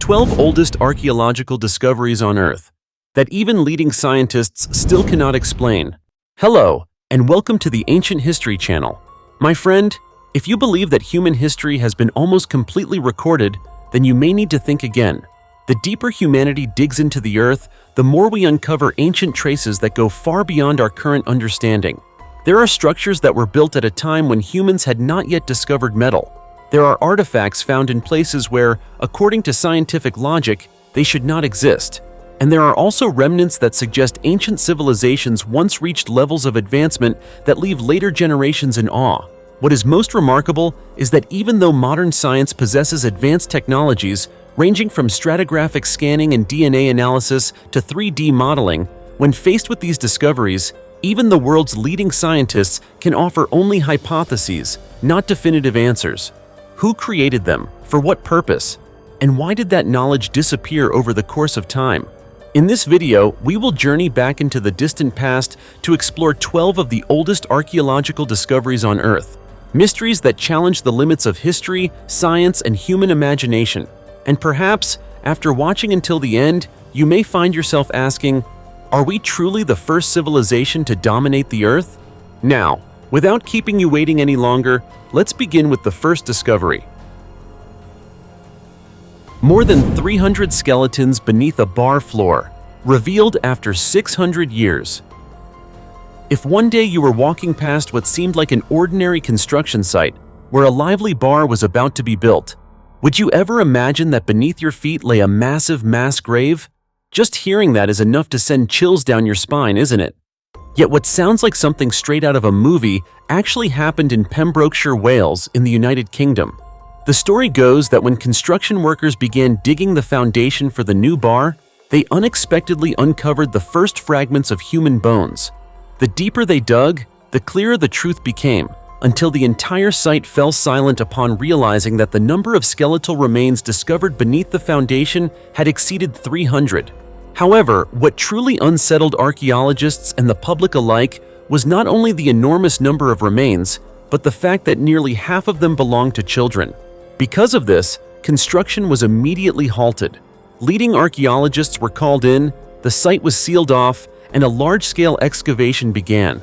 12 oldest archaeological discoveries on Earth that even leading scientists still cannot explain. Hello, and welcome to the Ancient History Channel. My friend, if you believe that human history has been almost completely recorded, then you may need to think again. The deeper humanity digs into the Earth, the more we uncover ancient traces that go far beyond our current understanding. There are structures that were built at a time when humans had not yet discovered metal. There are artifacts found in places where, according to scientific logic, they should not exist. And there are also remnants that suggest ancient civilizations once reached levels of advancement that leave later generations in awe. What is most remarkable is that even though modern science possesses advanced technologies, ranging from stratigraphic scanning and DNA analysis to 3D modeling, when faced with these discoveries, even the world's leading scientists can offer only hypotheses, not definitive answers. Who created them? For what purpose? And why did that knowledge disappear over the course of time? In this video, we will journey back into the distant past to explore 12 of the oldest archaeological discoveries on Earth. Mysteries that challenge the limits of history, science, and human imagination. And perhaps, after watching until the end, you may find yourself asking, are we truly the first civilization to dominate the Earth? Now, without keeping you waiting any longer, let's begin with the first discovery. More than 300 skeletons beneath a bar floor, revealed after 600 years. If one day you were walking past what seemed like an ordinary construction site, where a lively bar was about to be built, would you ever imagine that beneath your feet lay a massive mass grave? Just hearing that is enough to send chills down your spine, isn't it? Yet what sounds like something straight out of a movie actually happened in Pembrokeshire, Wales, in the United Kingdom. The story goes that when construction workers began digging the foundation for the new bar, they unexpectedly uncovered the first fragments of human bones. The deeper they dug, the clearer the truth became, until the entire site fell silent upon realizing that the number of skeletal remains discovered beneath the foundation had exceeded 300. However, what truly unsettled archaeologists and the public alike was not only the enormous number of remains, but the fact that nearly half of them belonged to children. Because of this, construction was immediately halted. Leading archaeologists were called in, the site was sealed off, and a large-scale excavation began.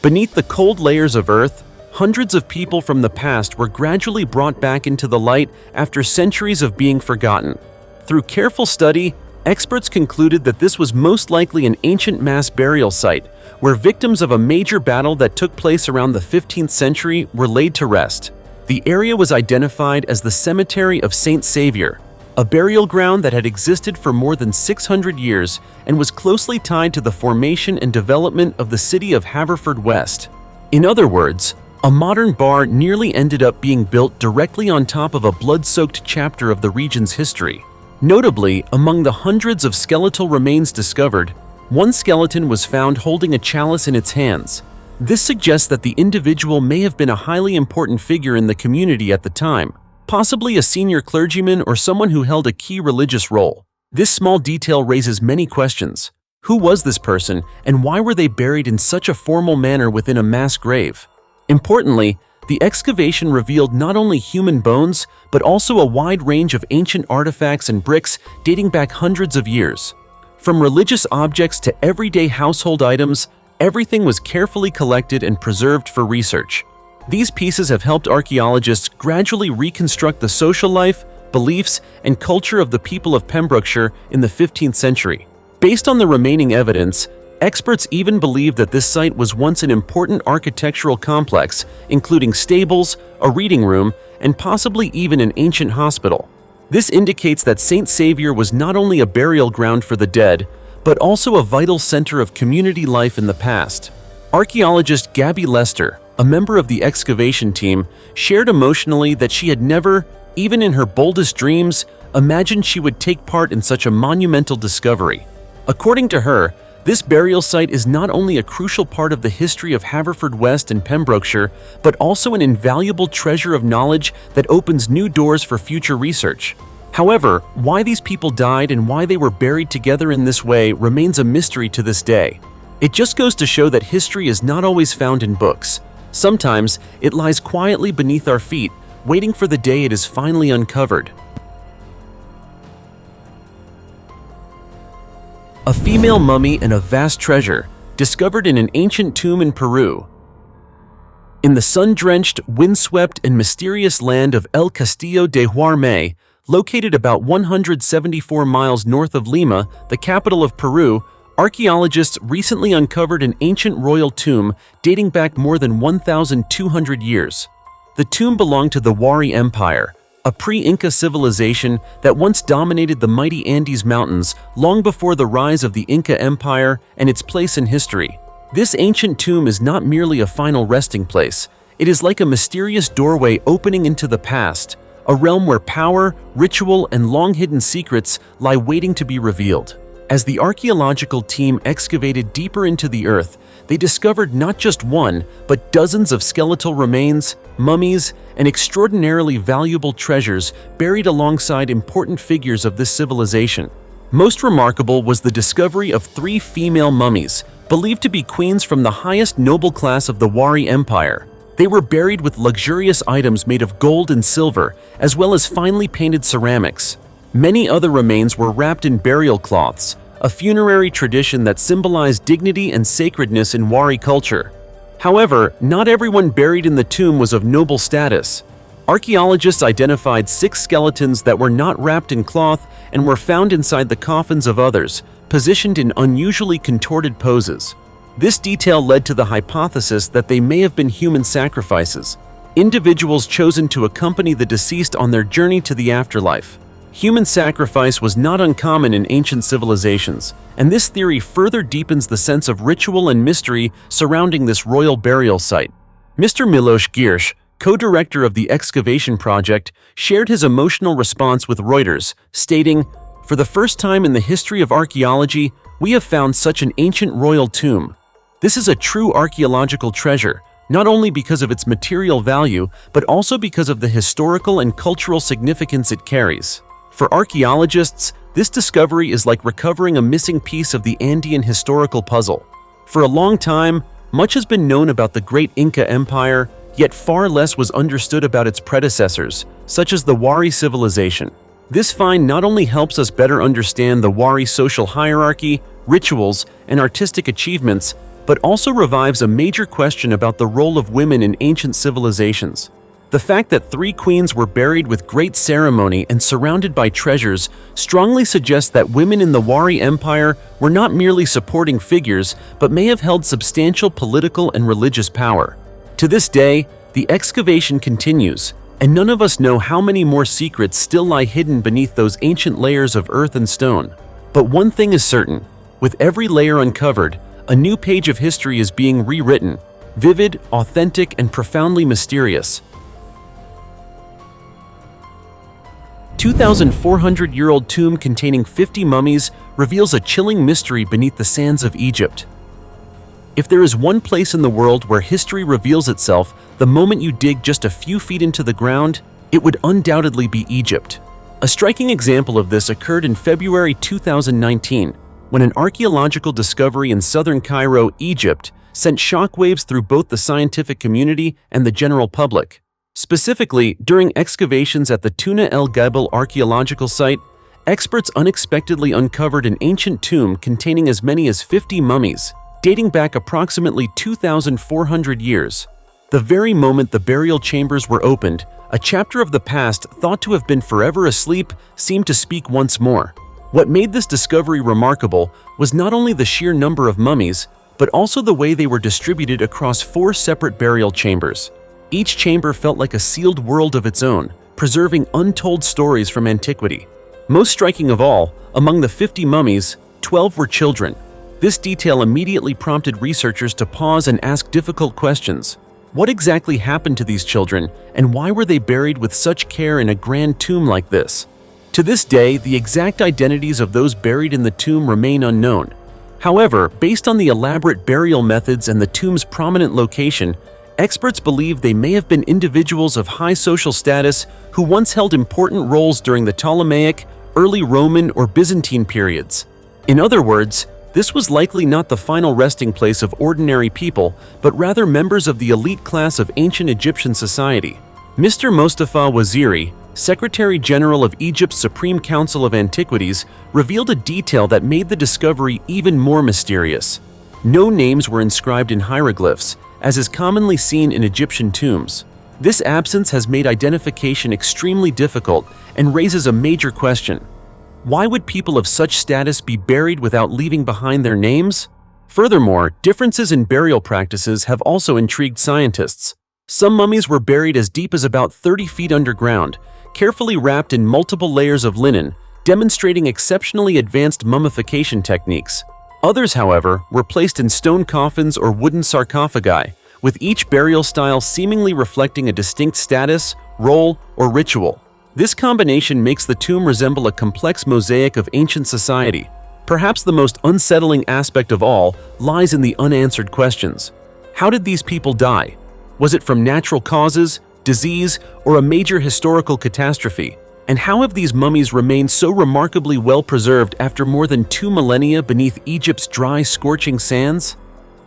Beneath the cold layers of earth, hundreds of people from the past were gradually brought back into the light after centuries of being forgotten. Through careful study, experts concluded that this was most likely an ancient mass burial site, where victims of a major battle that took place around the 15th century were laid to rest. The area was identified as the Cemetery of Saint Saviour, a burial ground that had existed for more than 600 years and was closely tied to the formation and development of the city of Haverfordwest. In other words, a modern bar nearly ended up being built directly on top of a blood-soaked chapter of the region's history. Notably, among the hundreds of skeletal remains discovered, one skeleton was found holding a chalice in its hands. This suggests that the individual may have been a highly important figure in the community at the time, possibly a senior clergyman or someone who held a key religious role. This small detail raises many questions. Who was this person, and why were they buried in such a formal manner within a mass grave? Importantly, the excavation revealed not only human bones, but also a wide range of ancient artifacts and bricks dating back hundreds of years. From religious objects to everyday household items, everything was carefully collected and preserved for research. These pieces have helped archaeologists gradually reconstruct the social life, beliefs, and culture of the people of Pembrokeshire in the 15th century. Based on the remaining evidence, experts even believe that this site was once an important architectural complex, including stables, a reading room, and possibly even an ancient hospital. This indicates that Saint Saviour was not only a burial ground for the dead, but also a vital center of community life in the past. Archaeologist Gabby Lester, a member of the excavation team, shared emotionally that she had never, even in her boldest dreams, imagined she would take part in such a monumental discovery. According to her, this burial site is not only a crucial part of the history of Haverfordwest and Pembrokeshire, but also an invaluable treasure of knowledge that opens new doors for future research. However, why these people died and why they were buried together in this way remains a mystery to this day. It just goes to show that history is not always found in books. Sometimes it lies quietly beneath our feet, waiting for the day it is finally uncovered. A female mummy and a vast treasure, discovered in an ancient tomb in Peru. In the sun-drenched, windswept, and mysterious land of El Castillo de Huarmey, located about 174 miles north of Lima, the capital of Peru, archaeologists recently uncovered an ancient royal tomb dating back more than 1,200 years. The tomb belonged to the Wari Empire, a pre-Inca civilization that once dominated the mighty Andes Mountains long before the rise of the Inca Empire and its place in history. This ancient tomb is not merely a final resting place. It is like a mysterious doorway opening into the past, a realm where power, ritual, and long-hidden secrets lie waiting to be revealed. As the archaeological team excavated deeper into the earth, they discovered not just one, but dozens of skeletal remains, mummies, and extraordinarily valuable treasures buried alongside important figures of this civilization. Most remarkable was the discovery of 3 female mummies, believed to be queens from the highest noble class of the Wari Empire. They were buried with luxurious items made of gold and silver, as well as finely painted ceramics. Many other remains were wrapped in burial cloths, a funerary tradition that symbolized dignity and sacredness in Wari culture. However, not everyone buried in the tomb was of noble status. Archaeologists identified 6 skeletons that were not wrapped in cloth and were found inside the coffins of others, positioned in unusually contorted poses. This detail led to the hypothesis that they may have been human sacrifices, individuals chosen to accompany the deceased on their journey to the afterlife. Human sacrifice was not uncommon in ancient civilizations, and this theory further deepens the sense of ritual and mystery surrounding this royal burial site. Mr. Miloš Girš, co-director of the excavation project, shared his emotional response with Reuters, stating, "For the first time in the history of archaeology, we have found such an ancient royal tomb. This is a true archaeological treasure, not only because of its material value, but also because of the historical and cultural significance it carries." For archaeologists, this discovery is like recovering a missing piece of the Andean historical puzzle. For a long time, much has been known about the great Inca Empire, yet far less was understood about its predecessors, such as the Wari civilization. This find not only helps us better understand the Wari social hierarchy, rituals, and artistic achievements, but also revives a major question about the role of women in ancient civilizations. The fact that 3 queens were buried with great ceremony and surrounded by treasures strongly suggests that women in the Wari Empire were not merely supporting figures, but may have held substantial political and religious power. To this day, the excavation continues, and none of us know how many more secrets still lie hidden beneath those ancient layers of earth and stone. But one thing is certain: with every layer uncovered, a new page of history is being rewritten, vivid, authentic, and profoundly mysterious. 2,400-year-old tomb containing 50 mummies reveals a chilling mystery beneath the sands of Egypt. If there is one place in the world where history reveals itself the moment you dig just a few feet into the ground, it would undoubtedly be Egypt. A striking example of this occurred in February 2019, when an archaeological discovery in southern Cairo, Egypt, sent shockwaves through both the scientific community and the general public. Specifically, during excavations at the Tuna El Gabel archaeological site, experts unexpectedly uncovered an ancient tomb containing as many as 50 mummies, dating back approximately 2,400 years. The very moment the burial chambers were opened, a chapter of the past thought to have been forever asleep seemed to speak once more. What made this discovery remarkable was not only the sheer number of mummies, but also the way they were distributed across 4 separate burial chambers. Each chamber felt like a sealed world of its own, preserving untold stories from antiquity. Most striking of all, among the 50 mummies, 12 were children. This detail immediately prompted researchers to pause and ask difficult questions. What exactly happened to these children, and why were they buried with such care in a grand tomb like this? To this day, the exact identities of those buried in the tomb remain unknown. However, based on the elaborate burial methods and the tomb's prominent location, experts believe they may have been individuals of high social status who once held important roles during the Ptolemaic, early Roman, or Byzantine periods. In other words, this was likely not the final resting place of ordinary people, but rather members of the elite class of ancient Egyptian society. Mr. Mostafa Waziri, Secretary General of Egypt's Supreme Council of Antiquities, revealed a detail that made the discovery even more mysterious. No names were inscribed in hieroglyphs, as is commonly seen in Egyptian tombs. This absence has made identification extremely difficult and raises a major question. Why would people of such status be buried without leaving behind their names? Furthermore, differences in burial practices have also intrigued scientists. Some mummies were buried as deep as about 30 feet underground, carefully wrapped in multiple layers of linen, demonstrating exceptionally advanced mummification techniques. Others, however, were placed in stone coffins or wooden sarcophagi, with each burial style seemingly reflecting a distinct status, role, or ritual. This combination makes the tomb resemble a complex mosaic of ancient society. Perhaps the most unsettling aspect of all lies in the unanswered questions. How did these people die? Was it from natural causes, disease, or a major historical catastrophe? And how have these mummies remained so remarkably well preserved after more than 2 millennia beneath Egypt's dry, scorching sands?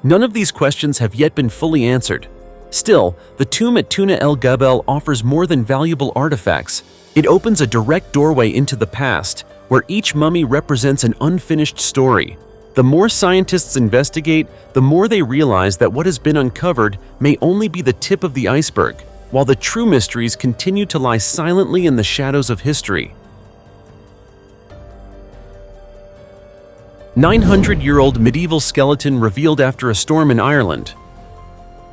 None of these questions have yet been fully answered. Still, the tomb at Tuna El Gabel offers more than valuable artifacts. It opens a direct doorway into the past, where each mummy represents an unfinished story. The more scientists investigate, the more they realize that what has been uncovered may only be the tip of the iceberg, while the true mysteries continue to lie silently in the shadows of history. 900-year-old medieval skeleton revealed after a storm in Ireland.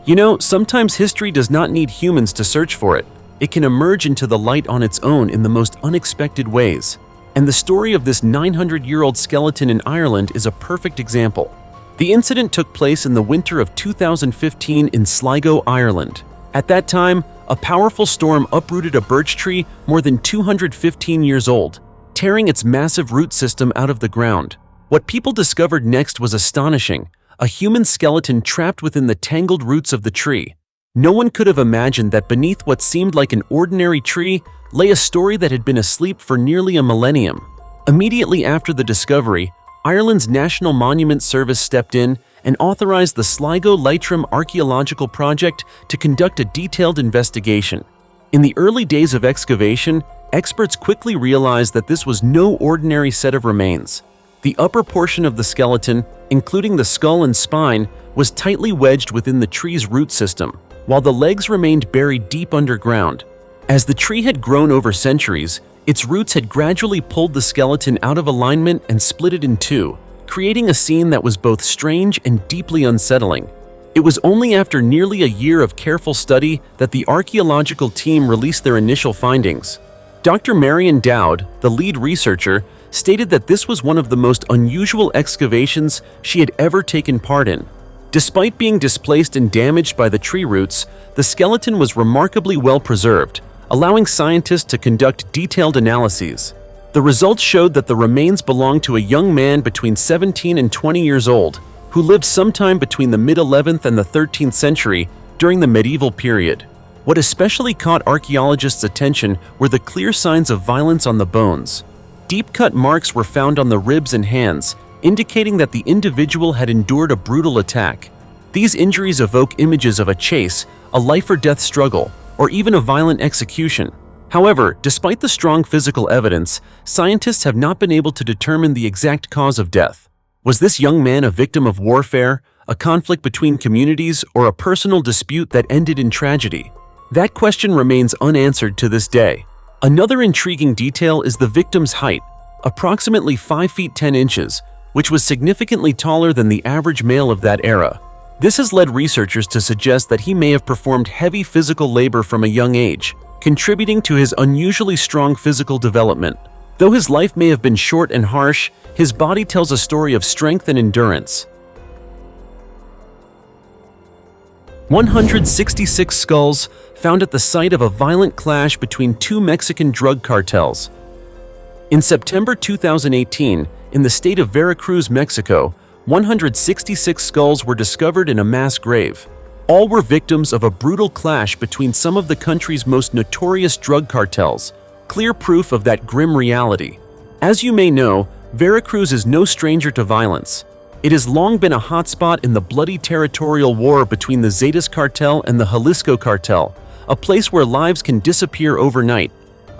You know, sometimes history does not need humans to search for it. It can emerge into the light on its own in the most unexpected ways. And the story of this 900-year-old skeleton in Ireland is a perfect example. The incident took place in the winter of 2015 in Sligo, Ireland. At that time, a powerful storm uprooted a birch tree more than 215 years old, tearing its massive root system out of the ground. What people discovered next was astonishing: a human skeleton trapped within the tangled roots of the tree. No one could have imagined that beneath what seemed like an ordinary tree lay a story that had been asleep for nearly a millennium. Immediately after the discovery, Ireland's National Monument Service stepped in and authorized the Sligo Leitrim Archaeological project to conduct a detailed investigation. In the early days of excavation, experts quickly realized that this was no ordinary set of remains. The upper portion of the skeleton, including the skull and spine, was tightly wedged within the tree's root system, while the legs remained buried deep underground. As the tree had grown over centuries, its roots had gradually pulled the skeleton out of alignment and split it in two, creating a scene that was both strange and deeply unsettling. It was only after nearly a year of careful study that the archaeological team released their initial findings. Dr. Marion Dowd, the lead researcher, stated that this was one of the most unusual excavations she had ever taken part in. Despite being displaced and damaged by the tree roots, the skeleton was remarkably well preserved, allowing scientists to conduct detailed analyses. The results showed that the remains belonged to a young man between 17 and 20 years old, who lived sometime between the mid-11th and the 13th century during the medieval period. What especially caught archaeologists' attention were the clear signs of violence on the bones. Deep-cut marks were found on the ribs and hands, indicating that the individual had endured a brutal attack. These injuries evoke images of a chase, a life-or-death struggle, or even a violent execution. However, despite the strong physical evidence, scientists have not been able to determine the exact cause of death. Was this young man a victim of warfare, a conflict between communities, or a personal dispute that ended in tragedy? That question remains unanswered to this day. Another intriguing detail is the victim's height, approximately 5 feet 10 inches, which was significantly taller than the average male of that era. This has led researchers to suggest that he may have performed heavy physical labor from a young age, contributing to his unusually strong physical development. Though his life may have been short and harsh, his body tells a story of strength and endurance. 166 skulls found at the site of a violent clash between two Mexican drug cartels. In September 2018, in the state of Veracruz, Mexico, 166 skulls were discovered in a mass grave. All were victims of a brutal clash between some of the country's most notorious drug cartels, clear proof of that grim reality. As you may know, Veracruz is no stranger to violence. It has long been a hotspot in the bloody territorial war between the Zetas cartel and the Jalisco cartel, a place where lives can disappear overnight.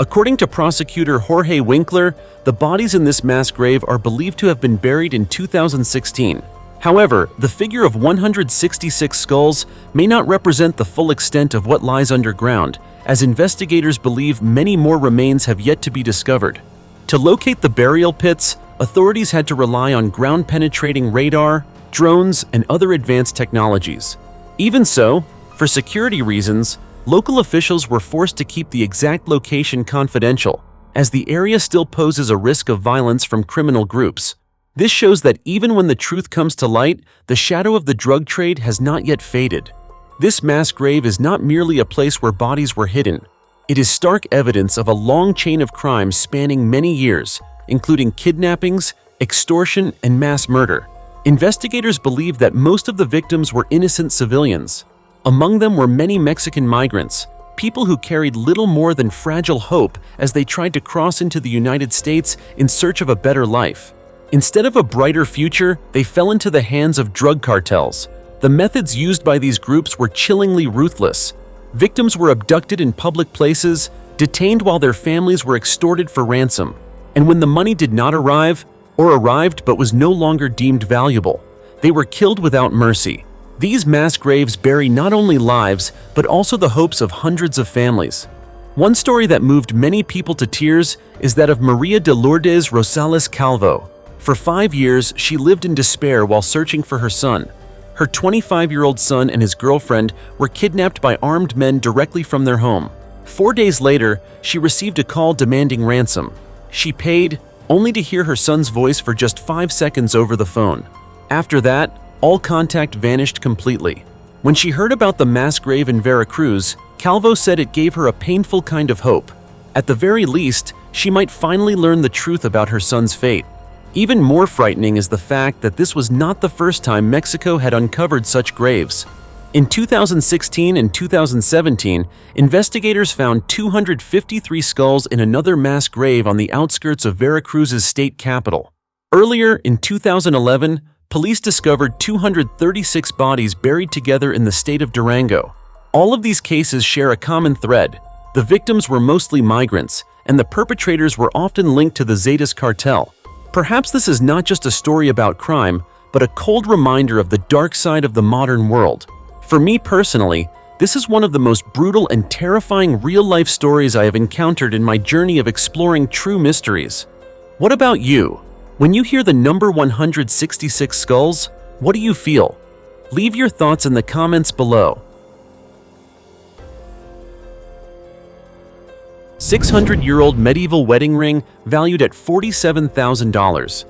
According to prosecutor Jorge Winkler, the bodies in this mass grave are believed to have been buried in 2016. However, the figure of 166 skulls may not represent the full extent of what lies underground, as investigators believe many more remains have yet to be discovered. To locate the burial pits, authorities had to rely on ground-penetrating radar, drones, and other advanced technologies. Even so, for security reasons, local officials were forced to keep the exact location confidential, as the area still poses a risk of violence from criminal groups. This shows that even when the truth comes to light, the shadow of the drug trade has not yet faded. This mass grave is not merely a place where bodies were hidden. It is stark evidence of a long chain of crimes spanning many years, including kidnappings, extortion, and mass murder. Investigators believe that most of the victims were innocent civilians. Among them were many Mexican migrants, people who carried little more than fragile hope as they tried to cross into the United States in search of a better life. Instead of a brighter future, they fell into the hands of drug cartels. The methods used by these groups were chillingly ruthless. Victims were abducted in public places, detained while their families were extorted for ransom. And when the money did not arrive, or arrived but was no longer deemed valuable, they were killed without mercy. These mass graves bury not only lives, but also the hopes of hundreds of families. One story that moved many people to tears is that of Maria de Lourdes Rosales Calvo. For 5 years, she lived in despair while searching for her son. Her 25-year-old son and his girlfriend were kidnapped by armed men directly from their home. 4 days later, she received a call demanding ransom. She paid, only to hear her son's voice for just 5 seconds over the phone. After that, all contact vanished completely. When she heard about the mass grave in Veracruz, Calvo said it gave her a painful kind of hope. At the very least, she might finally learn the truth about her son's fate. Even more frightening is the fact that this was not the first time Mexico had uncovered such graves. In 2016 and 2017, investigators found 253 skulls in another mass grave on the outskirts of Veracruz's state capital. Earlier, in 2011, police discovered 236 bodies buried together in the state of Durango. All of these cases share a common thread. The victims were mostly migrants, and the perpetrators were often linked to the Zetas cartel. Perhaps this is not just a story about crime, but a cold reminder of the dark side of the modern world. For me personally, this is one of the most brutal and terrifying real-life stories I have encountered in my journey of exploring true mysteries. What about you? When you hear the number 166 skulls, what do you feel? Leave your thoughts in the comments below. 600-year-old medieval wedding ring valued at $47,000.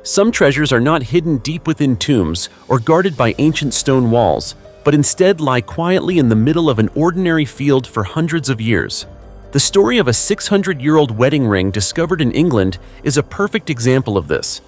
Some treasures are not hidden deep within tombs or guarded by ancient stone walls, but instead lie quietly in the middle of an ordinary field for hundreds of years. The story of a 600-year-old wedding ring discovered in England is a perfect example of this.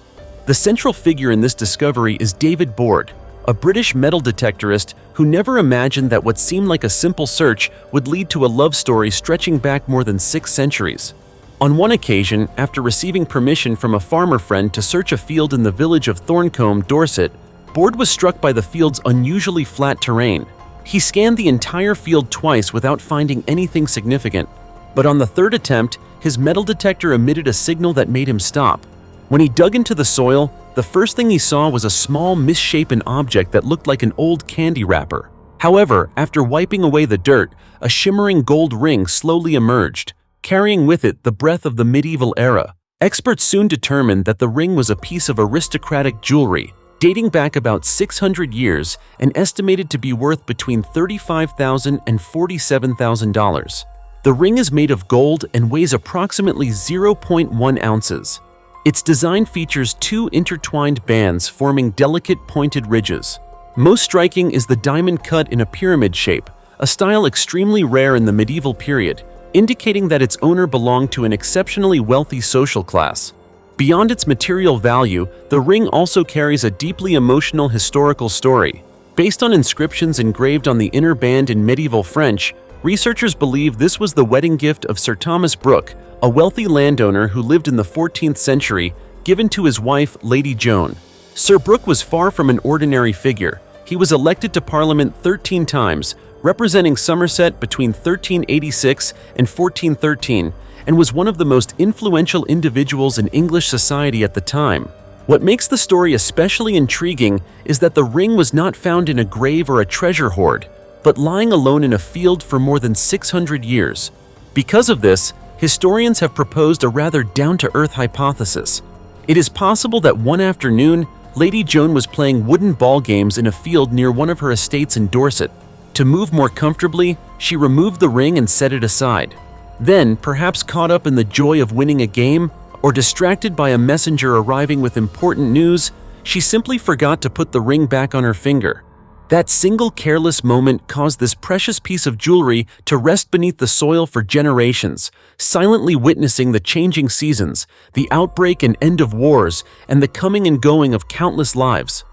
The central figure in this discovery is David Board, a British metal detectorist who never imagined that what seemed like a simple search would lead to a love story stretching back more than 6 centuries. On one occasion, after receiving permission from a farmer friend to search a field in the village of Thorncombe, Dorset, Board was struck by the field's unusually flat terrain. He scanned the entire field twice without finding anything significant. But on the third attempt, his metal detector emitted a signal that made him stop. When he dug into the soil, the first thing he saw was a small, misshapen object that looked like an old candy wrapper. However, after wiping away the dirt, a shimmering gold ring slowly emerged, carrying with it the breath of the medieval era. Experts soon determined that the ring was a piece of aristocratic jewelry, dating back about 600 years and estimated to be worth between $35,000 and $47,000. The ring is made of gold and weighs approximately 0.1 ounces. Its design features 2 intertwined bands forming delicate pointed ridges. Most striking is the diamond cut in a pyramid shape, a style extremely rare in the medieval period, indicating that its owner belonged to an exceptionally wealthy social class. Beyond its material value, the ring also carries a deeply emotional historical story. Based on inscriptions engraved on the inner band in medieval French, researchers believe this was the wedding gift of Sir Thomas Brooke, a wealthy landowner who lived in the 14th century, given to his wife, Lady Joan. Sir Brooke was far from an ordinary figure. He was elected to Parliament 13 times, representing Somerset between 1386 and 1413, and was one of the most influential individuals in English society at the time. What makes the story especially intriguing is that the ring was not found in a grave or a treasure hoard, but lying alone in a field for more than 600 years. Because of this, historians have proposed a rather down-to-earth hypothesis. It is possible that one afternoon, Lady Joan was playing wooden ball games in a field near one of her estates in Dorset. To move more comfortably, she removed the ring and set it aside. Then, perhaps caught up in the joy of winning a game, or distracted by a messenger arriving with important news, she simply forgot to put the ring back on her finger. That single careless moment caused this precious piece of jewelry to rest beneath the soil for generations, silently witnessing the changing seasons, the outbreak and end of wars, and the coming and going of countless lives.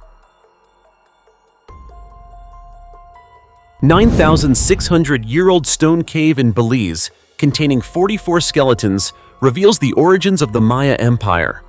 9,600-year-old stone cave in Belize, containing 44 skeletons, reveals the origins of the Maya Empire.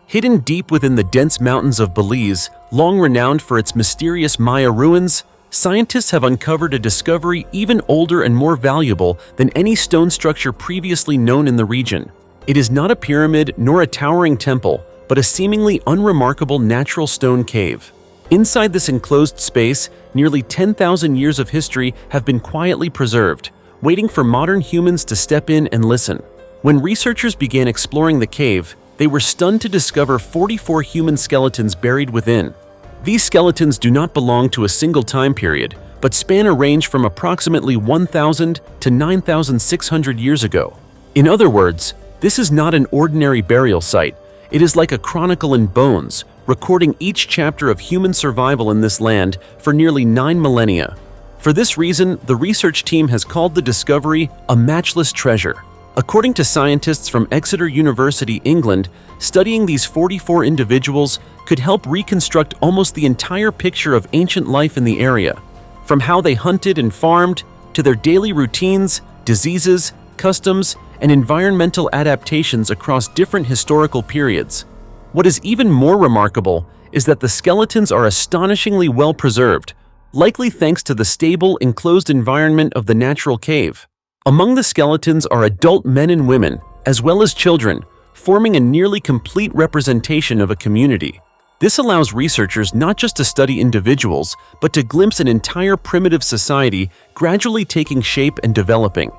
Hidden deep within the dense mountains of Belize, long renowned for its mysterious Maya ruins, scientists have uncovered a discovery even older and more valuable than any stone structure previously known in the region. It is not a pyramid nor a towering temple, but a seemingly unremarkable natural stone cave. Inside this enclosed space, nearly 10,000 years of history have been quietly preserved, waiting for modern humans to step in and listen. When researchers began exploring the cave, they were stunned to discover 44 human skeletons buried within. These skeletons do not belong to a single time period, but span a range from approximately 1,000 to 9,600 years ago. In other words, this is not an ordinary burial site. It is like a chronicle in bones, recording each chapter of human survival in this land for nearly 9 millennia. For this reason, the research team has called the discovery a matchless treasure. According to scientists from Exeter University, England, studying these 44 individuals could help reconstruct almost the entire picture of ancient life in the area, from how they hunted and farmed to their daily routines, diseases, customs, and environmental adaptations across different historical periods. What is even more remarkable is that the skeletons are astonishingly well preserved, likely thanks to the stable, enclosed environment of the natural cave. Among the skeletons are adult men and women, as well as children, forming a nearly complete representation of a community. This allows researchers not just to study individuals, but to glimpse an entire primitive society gradually taking shape and developing.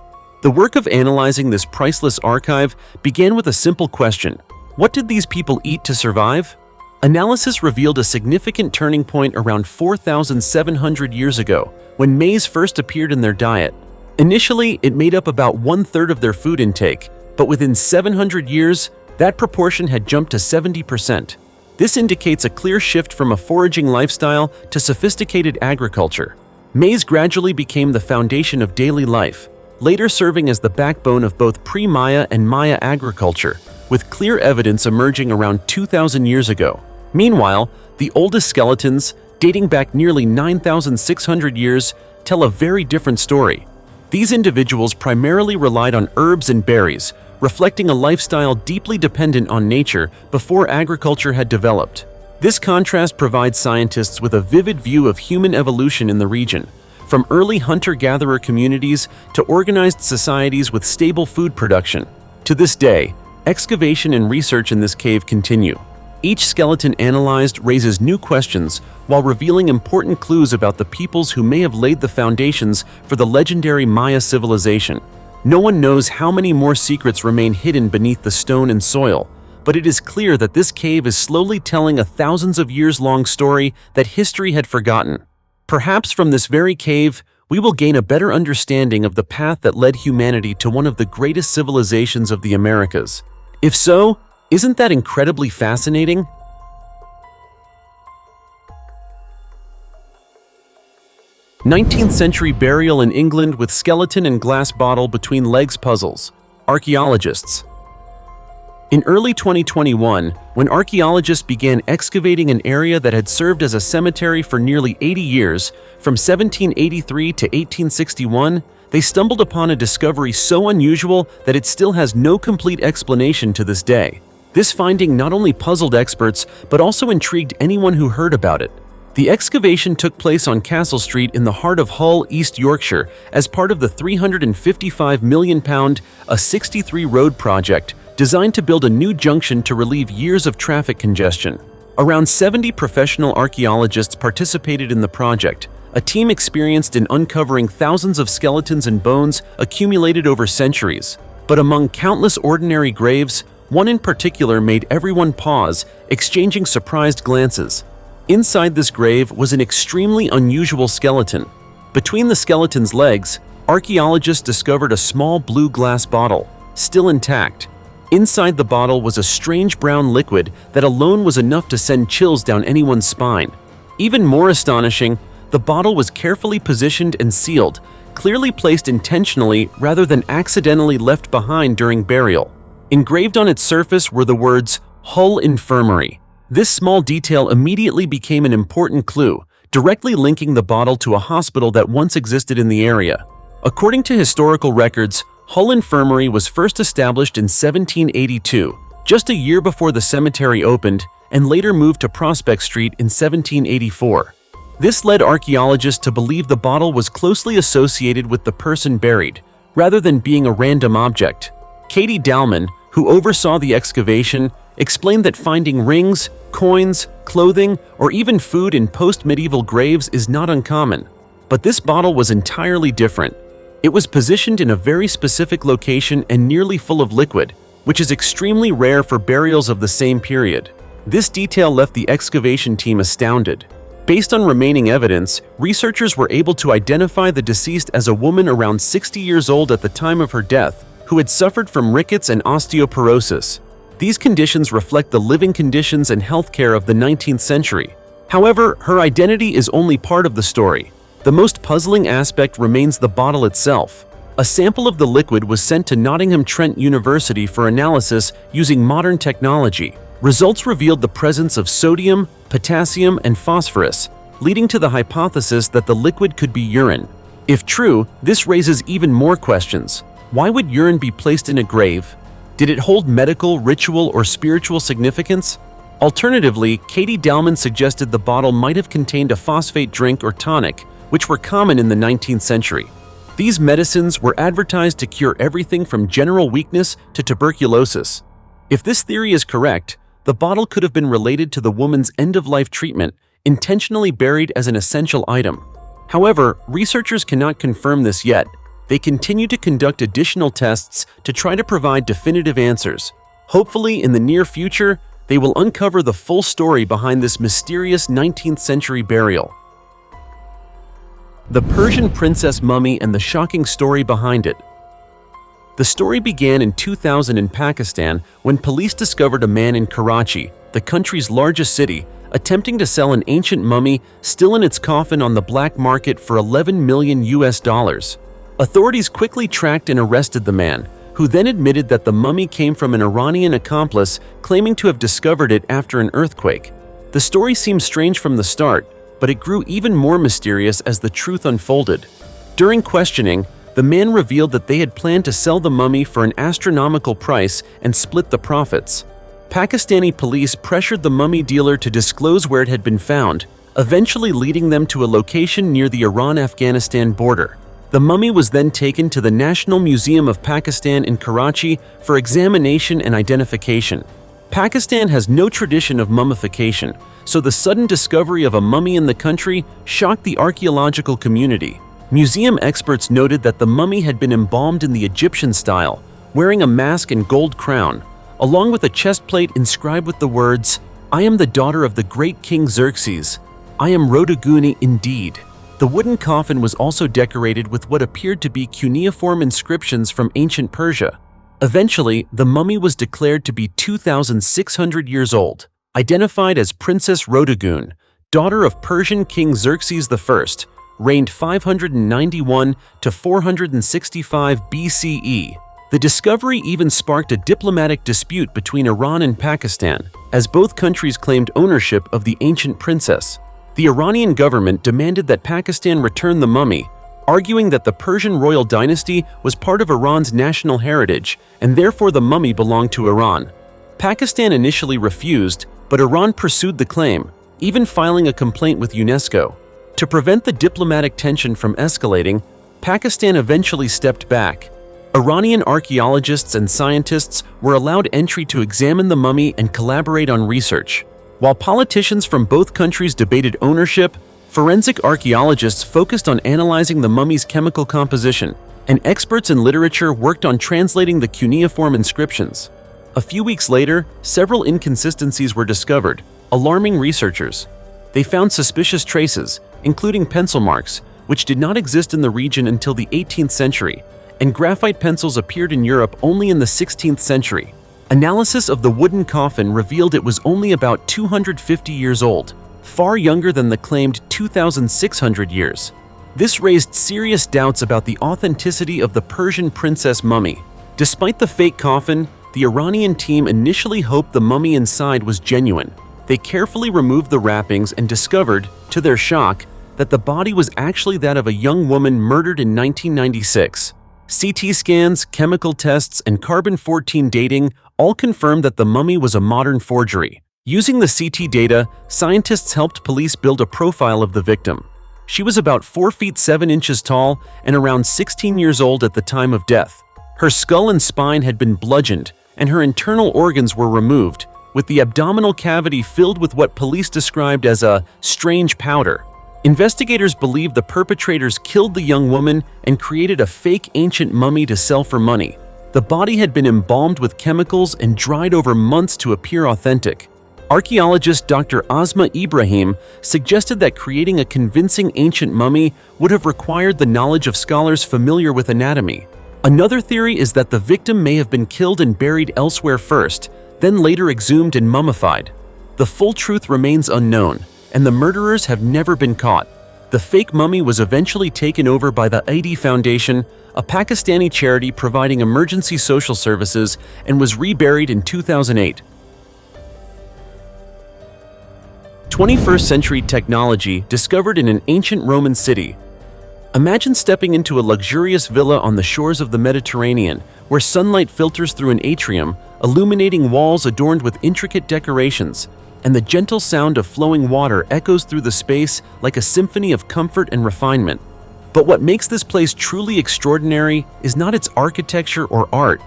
The work of analyzing this priceless archive began with a simple question: what did these people eat to survive? Analysis revealed a significant turning point around 4,700 years ago, when maize first appeared in their diet. Initially, it made up about 1/3 of their food intake, but within 700 years, that proportion had jumped to 70%. This indicates a clear shift from a foraging lifestyle to sophisticated agriculture. Maize gradually became the foundation of daily life, later serving as the backbone of both pre-Maya and Maya agriculture, with clear evidence emerging around 2,000 years ago. Meanwhile, the oldest skeletons, dating back nearly 9,600 years, tell a very different story. These individuals primarily relied on herbs and berries, reflecting a lifestyle deeply dependent on nature before agriculture had developed. This contrast provides scientists with a vivid view of human evolution in the region, from early hunter-gatherer communities to organized societies with stable food production. To this day, excavation and research in this cave continue. Each skeleton analyzed raises new questions while revealing important clues about the peoples who may have laid the foundations for the legendary Maya civilization. No one knows how many more secrets remain hidden beneath the stone and soil, but it is clear that this cave is slowly telling a thousands of years long story that history had forgotten. Perhaps from this very cave, we will gain a better understanding of the path that led humanity to one of the greatest civilizations of the Americas. If so, isn't that incredibly fascinating? "19th century burial in England with skeleton and glass bottle between legs puzzles." Archaeologists. In early 2021, when archaeologists began excavating an area that had served as a cemetery for nearly 80 years, from 1783 to 1861, they stumbled upon a discovery so unusual that it still has no complete explanation to this day. This finding not only puzzled experts, but also intrigued anyone who heard about it. The excavation took place on Castle Street in the heart of Hull, East Yorkshire, as part of the £355 million, A63 road project designed to build a new junction to relieve years of traffic congestion. Around 70 professional archaeologists participated in the project, a team experienced in uncovering thousands of skeletons and bones accumulated over centuries. But among countless ordinary graves, one in particular made everyone pause, exchanging surprised glances. Inside this grave was an extremely unusual skeleton. Between the skeleton's legs, archaeologists discovered a small blue glass bottle, still intact. Inside the bottle was a strange brown liquid that alone was enough to send chills down anyone's spine. Even more astonishing, the bottle was carefully positioned and sealed, clearly placed intentionally rather than accidentally left behind during burial. Engraved on its surface were the words, "Hull Infirmary." This small detail immediately became an important clue, directly linking the bottle to a hospital that once existed in the area. According to historical records, Hull Infirmary was first established in 1782, just a year before the cemetery opened, and later moved to Prospect Street in 1784. This led archaeologists to believe the bottle was closely associated with the person buried, rather than being a random object. Katie Dalman, who oversaw the excavation, explained that finding rings, coins, clothing, or even food in post-medieval graves is not uncommon. But this bottle was entirely different. It was positioned in a very specific location and nearly full of liquid, which is extremely rare for burials of the same period. This detail left the excavation team astounded. Based on remaining evidence, researchers were able to identify the deceased as a woman around 60 years old at the time of her death, who had suffered from rickets and osteoporosis. These conditions reflect the living conditions and healthcare of the 19th century. However, her identity is only part of the story. The most puzzling aspect remains the bottle itself. A sample of the liquid was sent to Nottingham Trent University for analysis using modern technology. Results revealed the presence of sodium, potassium, and phosphorus, leading to the hypothesis that the liquid could be urine. If true, this raises even more questions. Why would urine be placed in a grave? Did it hold medical, ritual, or spiritual significance? Alternatively, Katie Dalman suggested the bottle might have contained a phosphate drink or tonic, which were common in the 19th century. These medicines were advertised to cure everything from general weakness to tuberculosis. If this theory is correct, the bottle could have been related to the woman's end-of-life treatment, intentionally buried as an essential item. However, researchers cannot confirm this yet. They continue to conduct additional tests to try to provide definitive answers. Hopefully, in the near future, they will uncover the full story behind this mysterious 19th century burial. The Persian princess mummy and the shocking story behind it. The story began in 2000 in Pakistan when police discovered a man in Karachi, the country's largest city, attempting to sell an ancient mummy still in its coffin on the black market for $11 million. Authorities quickly tracked and arrested the man, who then admitted that the mummy came from an Iranian accomplice claiming to have discovered it after an earthquake. The story seemed strange from the start, but it grew even more mysterious as the truth unfolded. During questioning, the man revealed that they had planned to sell the mummy for an astronomical price and split the profits. Pakistani police pressured the mummy dealer to disclose where it had been found, eventually leading them to a location near the Iran-Afghanistan border. The mummy was then taken to the National Museum of Pakistan in Karachi for examination and identification. Pakistan has no tradition of mummification, so the sudden discovery of a mummy in the country shocked the archaeological community. Museum experts noted that the mummy had been embalmed in the Egyptian style, wearing a mask and gold crown, along with a chest plate inscribed with the words, "I am the daughter of the great King Xerxes. I am Rodoguni indeed." The wooden coffin was also decorated with what appeared to be cuneiform inscriptions from ancient Persia. Eventually, the mummy was declared to be 2,600 years old, identified as Princess Rodogun, daughter of Persian King Xerxes I, reigned 591 to 465 BCE. The discovery even sparked a diplomatic dispute between Iran and Pakistan, as both countries claimed ownership of the ancient princess. The Iranian government demanded that Pakistan return the mummy, arguing that the Persian royal dynasty was part of Iran's national heritage, and therefore the mummy belonged to Iran. Pakistan initially refused, but Iran pursued the claim, even filing a complaint with UNESCO. To prevent the diplomatic tension from escalating, Pakistan eventually stepped back. Iranian archaeologists and scientists were allowed entry to examine the mummy and collaborate on research. While politicians from both countries debated ownership, forensic archaeologists focused on analyzing the mummy's chemical composition, and experts in literature worked on translating the cuneiform inscriptions. A few weeks later, several inconsistencies were discovered, alarming researchers. They found suspicious traces, including pencil marks, which did not exist in the region until the 18th century, and graphite pencils appeared in Europe only in the 16th century. Analysis of the wooden coffin revealed it was only about 250 years old, far younger than the claimed 2,600 years. This raised serious doubts about the authenticity of the Persian princess mummy. Despite the fake coffin, the Iranian team initially hoped the mummy inside was genuine. They carefully removed the wrappings and discovered, to their shock, that the body was actually that of a young woman murdered in 1996. CT scans, chemical tests, and carbon-14 dating all confirmed that the mummy was a modern forgery. Using the CT data, scientists helped police build a profile of the victim. She was about 4 feet 7 inches tall and around 16 years old at the time of death. Her skull and spine had been bludgeoned, and her internal organs were removed, with the abdominal cavity filled with what police described as a strange powder. Investigators believe the perpetrators killed the young woman and created a fake ancient mummy to sell for money. The body had been embalmed with chemicals and dried over months to appear authentic. Archaeologist Dr. Asma Ibrahim suggested that creating a convincing ancient mummy would have required the knowledge of scholars familiar with anatomy. Another theory is that the victim may have been killed and buried elsewhere first, then later exhumed and mummified. The full truth remains unknown, and the murderers have never been caught. The fake mummy was eventually taken over by the Aidi Foundation, a Pakistani charity providing emergency social services, and was reburied in 2008. 21st century technology discovered in an ancient Roman city. Imagine stepping into a luxurious villa on the shores of the Mediterranean, where sunlight filters through an atrium, illuminating walls adorned with intricate decorations, and the gentle sound of flowing water echoes through the space like a symphony of comfort and refinement. But what makes this place truly extraordinary is not its architecture or art.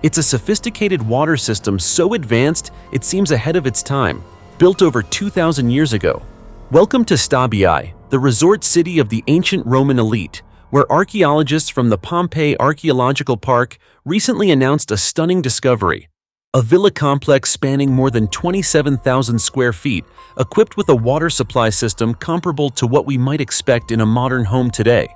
It's a sophisticated water system so advanced it seems ahead of its time, built over 2,000 years ago. Welcome to Stabiae, the resort city of the ancient Roman elite, where archaeologists from the Pompeii Archaeological Park recently announced a stunning discovery. A villa complex spanning more than 27,000 square feet, equipped with a water supply system comparable to what we might expect in a modern home today.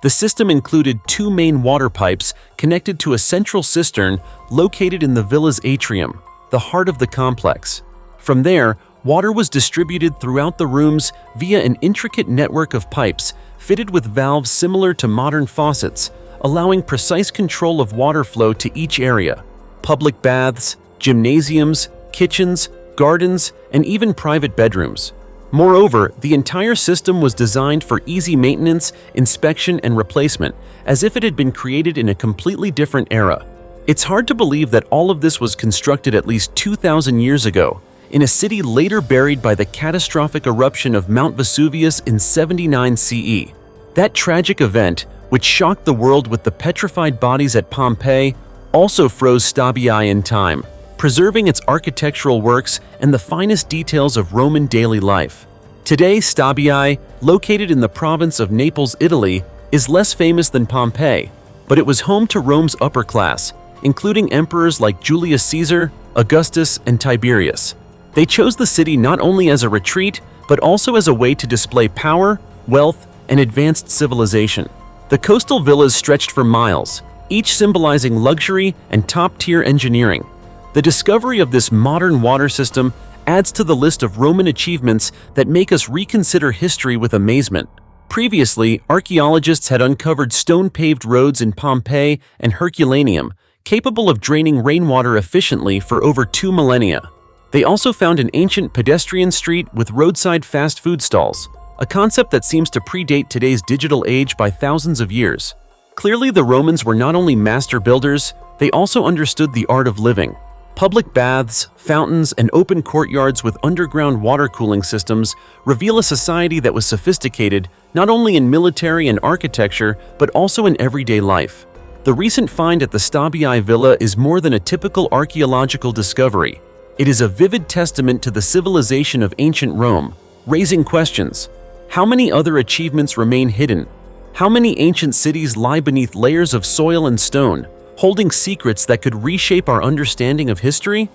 The system included 2 main water pipes connected to a central cistern located in the villa's atrium, the heart of the complex. From there, water was distributed throughout the rooms via an intricate network of pipes fitted with valves similar to modern faucets, allowing precise control of water flow to each area. Public baths, gymnasiums, kitchens, gardens, and even private bedrooms. Moreover, the entire system was designed for easy maintenance, inspection, and replacement, as if it had been created in a completely different era. It's hard to believe that all of this was constructed at least 2,000 years ago, in a city later buried by the catastrophic eruption of Mount Vesuvius in 79 CE. That tragic event, which shocked the world with the petrified bodies at Pompeii, also froze Stabiae in time, preserving its architectural works and the finest details of Roman daily life. Today, Stabiae, located in the province of Naples, Italy, is less famous than Pompeii, but it was home to Rome's upper class, including emperors like Julius Caesar, Augustus, and Tiberius. They chose the city not only as a retreat, but also as a way to display power, wealth, and advanced civilization. The coastal villas stretched for miles, each symbolizing luxury and top-tier engineering. The discovery of this modern water system adds to the list of Roman achievements that make us reconsider history with amazement. Previously, archaeologists had uncovered stone-paved roads in Pompeii and Herculaneum, capable of draining rainwater efficiently for over 2 millennia. They also found an ancient pedestrian street with roadside fast food stalls, a concept that seems to predate today's digital age by thousands of years. Clearly, the Romans were not only master builders, they also understood the art of living. Public baths, fountains, and open courtyards with underground water cooling systems reveal a society that was sophisticated not only in military and architecture, but also in everyday life. The recent find at the Stabiai Villa is more than a typical archaeological discovery. It is a vivid testament to the civilization of ancient Rome, raising questions. How many other achievements remain hidden? How many ancient cities lie beneath layers of soil and stone, holding secrets that could reshape our understanding of history?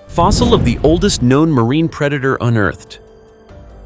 Fossil of the oldest known marine predator unearthed.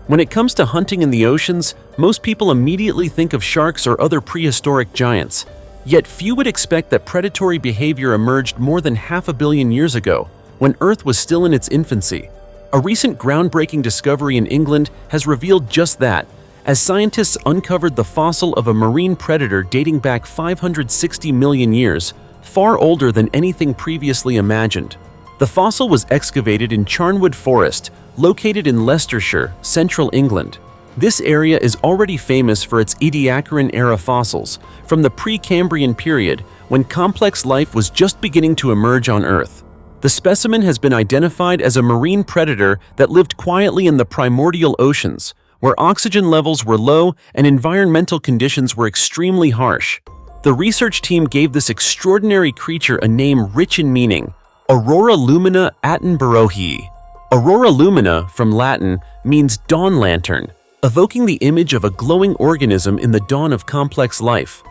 When it comes to hunting in the oceans, most people immediately think of sharks or other prehistoric giants. Yet few would expect that predatory behavior emerged more than 500 million years ago, when Earth was still in its infancy. A recent groundbreaking discovery in England has revealed just that, as scientists uncovered the fossil of a marine predator dating back 560 million years, far older than anything previously imagined. The fossil was excavated in Charnwood Forest, located in Leicestershire, central England. This area is already famous for its Ediacaran-era fossils, from the Precambrian period, when complex life was just beginning to emerge on Earth. The specimen has been identified as a marine predator that lived quietly in the primordial oceans, where oxygen levels were low and environmental conditions were extremely harsh. The research team gave this extraordinary creature a name rich in meaning: Aurora lumina attenboroughi. Aurora lumina, from Latin, means dawn lantern, evoking the image of a glowing organism in the dawn of complex life.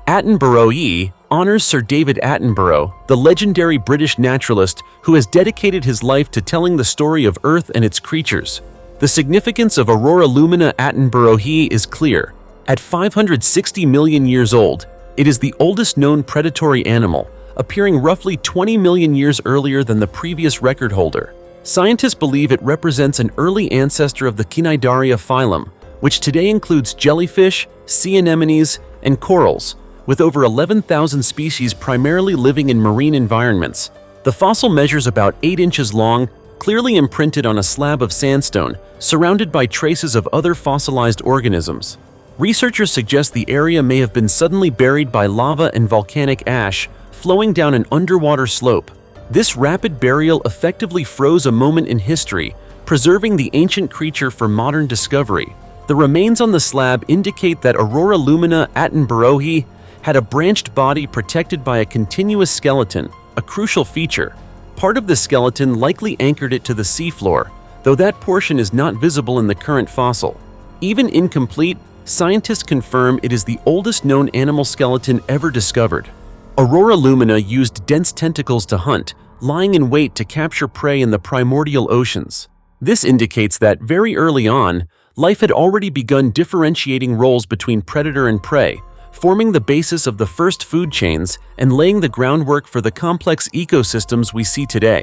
Attenboroughi honors Sir David Attenborough, the legendary British naturalist who has dedicated his life to telling the story of Earth and its creatures. The significance of Aurora lumina attenboroughi is clear. At 560 million years old, it is the oldest known predatory animal, appearing roughly 20 million years earlier than the previous record holder. Scientists believe it represents an early ancestor of the Cnidaria phylum, which today includes jellyfish, sea anemones, and corals, with over 11,000 species primarily living in marine environments. The fossil measures about 8 inches long, clearly imprinted on a slab of sandstone, surrounded by traces of other fossilized organisms. Researchers suggest the area may have been suddenly buried by lava and volcanic ash flowing down an underwater slope. This rapid burial effectively froze a moment in history, preserving the ancient creature for modern discovery. The remains on the slab indicate that Aurora lumina attenboroughi had a branched body protected by a continuous skeleton, a crucial feature. Part of the skeleton likely anchored it to the seafloor, though that portion is not visible in the current fossil. Even incomplete, scientists confirm it is the oldest known animal skeleton ever discovered. Aurora lumina used dense tentacles to hunt, lying in wait to capture prey in the primordial oceans. This indicates that very early on, life had already begun differentiating roles between predator and prey, forming the basis of the first food chains and laying the groundwork for the complex ecosystems we see today.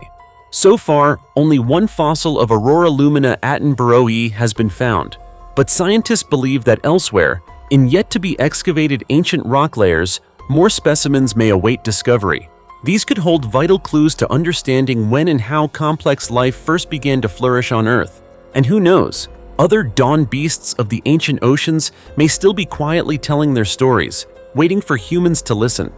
So far, only one fossil of Aurora lumina attenboroughi has been found, but scientists believe that elsewhere, in yet-to-be excavated ancient rock layers, more specimens may await discovery. These could hold vital clues to understanding when and how complex life first began to flourish on Earth. And who knows, other dawn beasts of the ancient oceans may still be quietly telling their stories, waiting for humans to listen.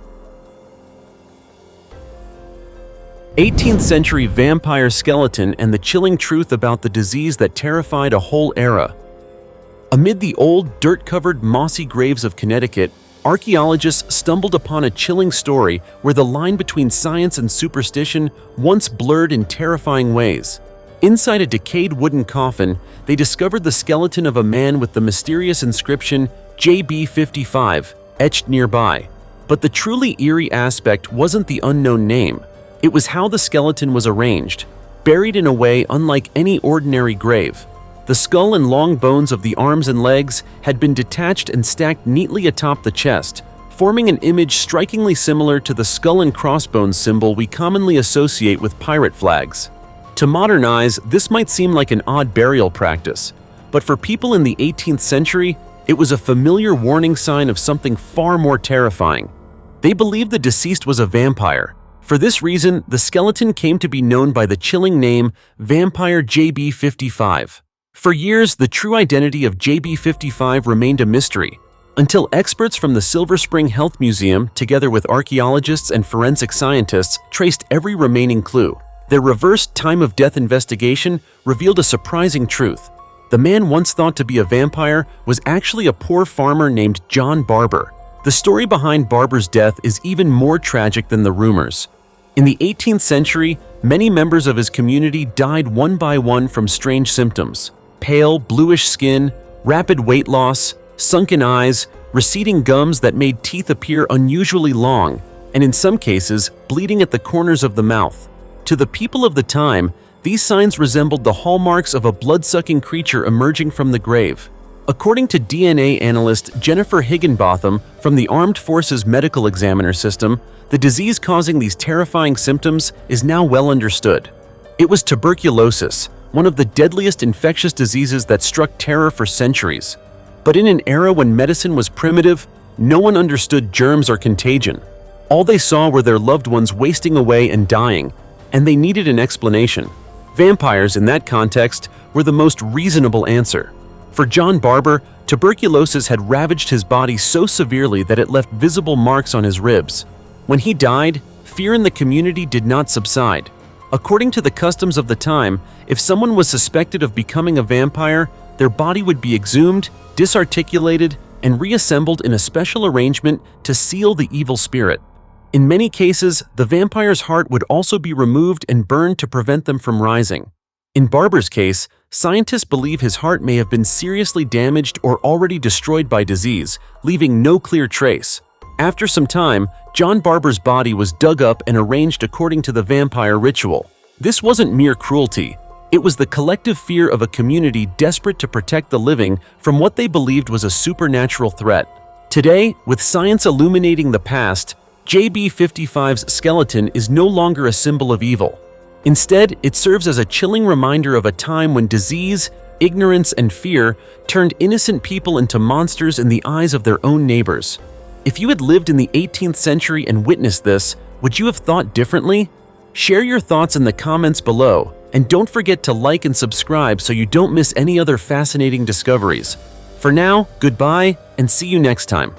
18th century vampire skeleton and the chilling truth about the disease that terrified a whole era. Amid the old, dirt-covered, mossy graves of Connecticut, archaeologists stumbled upon a chilling story where the line between science and superstition once blurred in terrifying ways. Inside a decayed wooden coffin, they discovered the skeleton of a man with the mysterious inscription JB55 etched nearby. But the truly eerie aspect wasn't the unknown name. It was how the skeleton was arranged, buried in a way unlike any ordinary grave. The skull and long bones of the arms and legs had been detached and stacked neatly atop the chest, forming an image strikingly similar to the skull and crossbones symbol we commonly associate with pirate flags. To modern eyes, this might seem like an odd burial practice, but for people in the 18th century, it was a familiar warning sign of something far more terrifying. They believed the deceased was a vampire. For this reason, the skeleton came to be known by the chilling name Vampire JB55. For years, the true identity of JB55 remained a mystery. until experts from the Silver Spring Health Museum, together with archaeologists and forensic scientists, traced every remaining clue. Their reverse time-of-death investigation revealed a surprising truth. The man once thought to be a vampire was actually a poor farmer named John Barber. The story behind Barber's death is even more tragic than the rumors. In the 18th century, many members of his community died one by one from strange symptoms: pale, bluish skin, rapid weight loss, sunken eyes, receding gums that made teeth appear unusually long, and in some cases, bleeding at the corners of the mouth. To the people of the time, these signs resembled the hallmarks of a blood-sucking creature emerging from the grave. According to DNA analyst Jennifer Higginbotham from the Armed Forces Medical Examiner System, the disease causing these terrifying symptoms is now well understood. It was tuberculosis, one of the deadliest infectious diseases that struck terror for centuries. But in an era when medicine was primitive, no one understood germs or contagion. All they saw were their loved ones wasting away and dying, and they needed an explanation. Vampires, in that context, were the most reasonable answer. For John Barber, tuberculosis had ravaged his body so severely that it left visible marks on his ribs. When he died, fear in the community did not subside. According to the customs of the time, if someone was suspected of becoming a vampire, their body would be exhumed, disarticulated, and reassembled in a special arrangement to seal the evil spirit. In many cases, the vampire's heart would also be removed and burned to prevent them from rising. In Barber's case, scientists believe his heart may have been seriously damaged or already destroyed by disease, leaving no clear trace. After some time, John Barber's body was dug up and arranged according to the vampire ritual. This wasn't mere cruelty. It was the collective fear of a community desperate to protect the living from what they believed was a supernatural threat. Today, with science illuminating the past, JB55's skeleton is no longer a symbol of evil. Instead, it serves as a chilling reminder of a time when disease, ignorance, and fear turned innocent people into monsters in the eyes of their own neighbors. If you had lived in the 18th century and witnessed this, would you have thought differently? Share your thoughts in the comments below, and don't forget to like and subscribe so you don't miss any other fascinating discoveries. For now, goodbye, and see you next time.